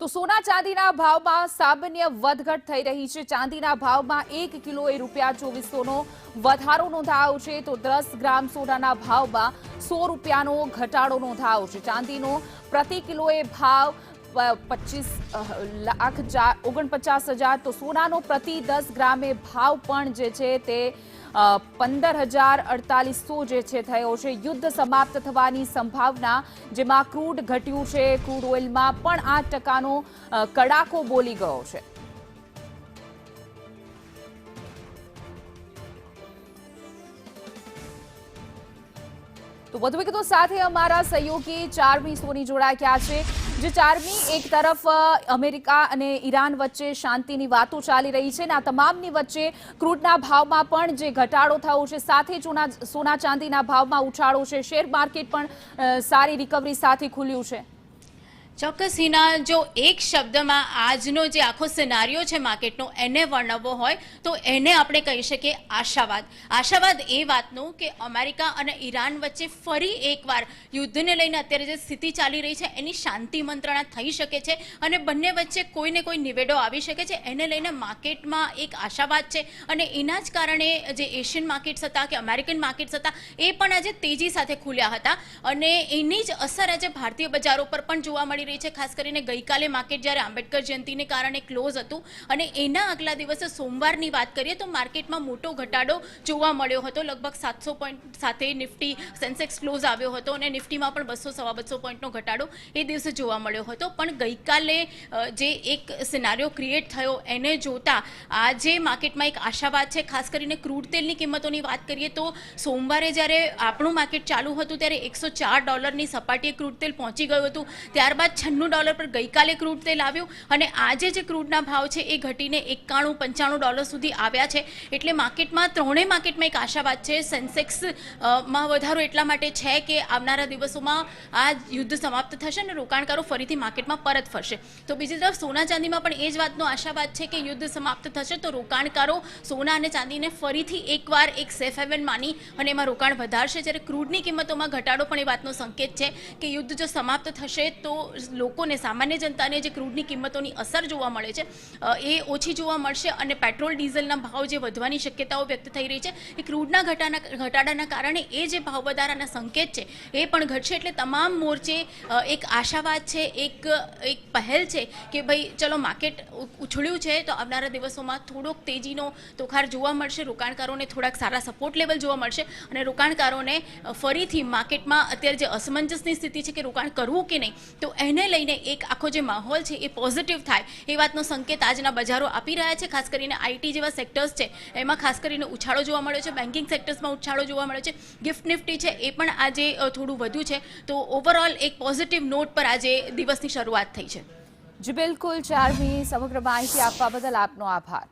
તો સોના ચાંદીના ભાવમાં સામાન્ય વધઘટ થઈ રહી છે। ચાંદીના ભાવમાં 1 કિલોએ ₹2400નો વધારો નોંધાયો છે, તો 10 ગ્રામ સોનાના ભાવમાં ₹100નો ઘટાડો નોંધાયો છે। ચાંદીનો પ્રતિ કિલોએ ભાવ 49,49,000, તો સોનાનો પ્રતિ 10 ગ્રામે ભાવ પણ જે છે તે 15,4800 જે છે થયો છે। યુદ્ધ સમાપ્ત થવાની સંભાવના, જેમાં ક્રૂડ ઘટ્યું છે, ક્રૂડ ઓઇલમાં પણ 8%નો કડાકો બોલી ગયો છે। તો વધુ વિગતો સાથે અમારા સહયોગી ચાર્મી સોની જોડાયા છે। જે ચાર્મી, એક તરફ અમેરિકા અને ઈરાન વચ્ચે શાંતિની વાતો ચાલી રહી છે, અને આ તમામની વચ્ચે ક્રૂડના ભાવમાં પણ જે ઘટાડો થયો છે, સાથે સોના ચાંદીના ભાવમાં ઉછાળો છે, શેર માર્કેટ પણ સારી રિકવરી સાથે ખુલ્યું છે। ચોક્કસ હિના, જો એક શબ્દમાં આજનો જે આખો સિનારીઓ છે માર્કેટનો એને વર્ણવવો હોય તો એને આપણે કહી શકીએ આશાવાદ એ વાતનો કે અમેરિકા અને ઈરાન વચ્ચે ફરી એકવાર યુદ્ધને લઈને અત્યારે જે સ્થિતિ ચાલી રહી છે એની શાંતિ મંત્રણા થઈ શકે છે અને બંને વચ્ચે કોઈને કોઈ નિવેડો આવી શકે છે। એને લઈને માર્કેટમાં એક આશાવાદ છે અને એના જ કારણે જે એશિયન માર્કેટ્સ હતા કે અમેરિકન માર્કેટ્સ હતા એ પણ આજે તેજી સાથે ખુલ્યા હતા અને એની જ અસર આજે ભારતીય બજારો પર પણ જોવા મળી રહી છે। ખાસ કરીને ગઈકાલે માર્કેટ જ્યારે આંબેડકર જયંતિને કારણે ક્લોઝ હતું અને એના આગલા દિવસે સોમવારની વાત કરીએ તો માર્કેટમાં મોટો ઘટાડો જોવા મળ્યો હતો। લગભગ 700 પોઈન્ટ સાથે નિફ્ટી સેન્સેક્સ ક્લોઝ આવ્યો હતો અને નિફ્ટીમાં પણ 200-250 પોઈન્ટનો ઘટાડો એ દિવસે જોવા મળ્યો હતો। પણ ગઈકાલે જે એક સિનારીઓ ક્રિએટ થયો એને જોતા આજે માર્કેટમાં એક આશાવાદ છે। ખાસ કરીને ક્રૂડ તેલની કિંમતોની વાત કરીએ તો સોમવારે જ્યારે આપણું માર્કેટ ચાલુ હતું ત્યારે $104ની સપાટીએ ક્રૂડ તેલ પહોંચી ગયું હતું, ત્યારબાદ $96 પર ગઈકાલે ક્રૂડ તેલ આવ્યું અને આજે જે ક્રૂડના ભાવ છે એ ઘટીને $91-95 સુધી આવ્યા છે। એટલે માર્કેટમાં ત્રણેય માર્કેટમાં એક આશાવાદ છે। સેન્સેક્સમાં વધારો એટલા માટે છે કે આવનારા દિવસોમાં આ યુદ્ધ સમાપ્ત થશે અને રોકાણકારો ફરીથી માર્કેટમાં પરત ફરશે। તો બીજી તરફ સોના ચાંદીમાં પણ એ જ વાતનો આશાવાદ છે કે યુદ્ધ સમાપ્ત થશે તો રોકાણકારો સોના અને ચાંદીને ફરીથી એકવાર એક સેફ હેવન માની અને એમાં રોકાણ વધારશે। જ્યારે ક્રૂડની કિંમતોમાં ઘટાડો પણ એ વાતનો સંકેત છે કે યુદ્ધ જો સમાપ્ત થશે તો લોકોને, સામાન્ય જનતાને જે ક્રૂડની કિંમતોની અસર જોવા મળે છે એ ઓછી જોવા મળશે અને પેટ્રોલ ડીઝલના ભાવ જે વધવાની શક્યતાઓ વ્યક્ત થઈ રહી છે એ ક્રૂડના ઘટાડાના કારણે એ જે ભાવ વધારાના સંકેત છે એ પણ ઘટશે। એટલે તમામ મોરચે એક આશાવાદ છે, એક પહેલ છે કે ભાઈ ચલો માર્કેટ ઉછળ્યું છે તો આવનારા દિવસોમાં થોડોક તેજીનો તોખાર જોવા મળશે, રોકાણકારોને થોડાક સારા સપોર્ટ લેવલ જોવા મળશે અને રોકાણકારોને ફરીથી માર્કેટમાં અત્યારે જે અસમંજસની સ્થિતિ છે કે રોકાણ કરવું કે નહીં તો એને લઈને એક આખો જે માહોલ છે એ પોઝિટિવ થાય એ વાતનો સંકેત આજના બજારો આપી રહ્યા છે। ખાસ કરીને આઈટી જેવા સેક્ટર્સ છે એમાં ખાસ કરીને ઉછાળો જોવા મળ્યો છે, બેન્કિંગ સેક્ટર્સમાં ઉછાળો જોવા મળ્યો છે, ગિફ્ટ નિફ્ટી છે એ પણ આજે થોડું વધ્યું છે। તો ઓવરઓલ એક પોઝિટિવ નોટ પર આજે દિવસની શરૂઆત થઈ છે। જી બિલકુલ ચાર્મી, સમગ્ર માહિતી આપવા બદલ આપનો આભાર।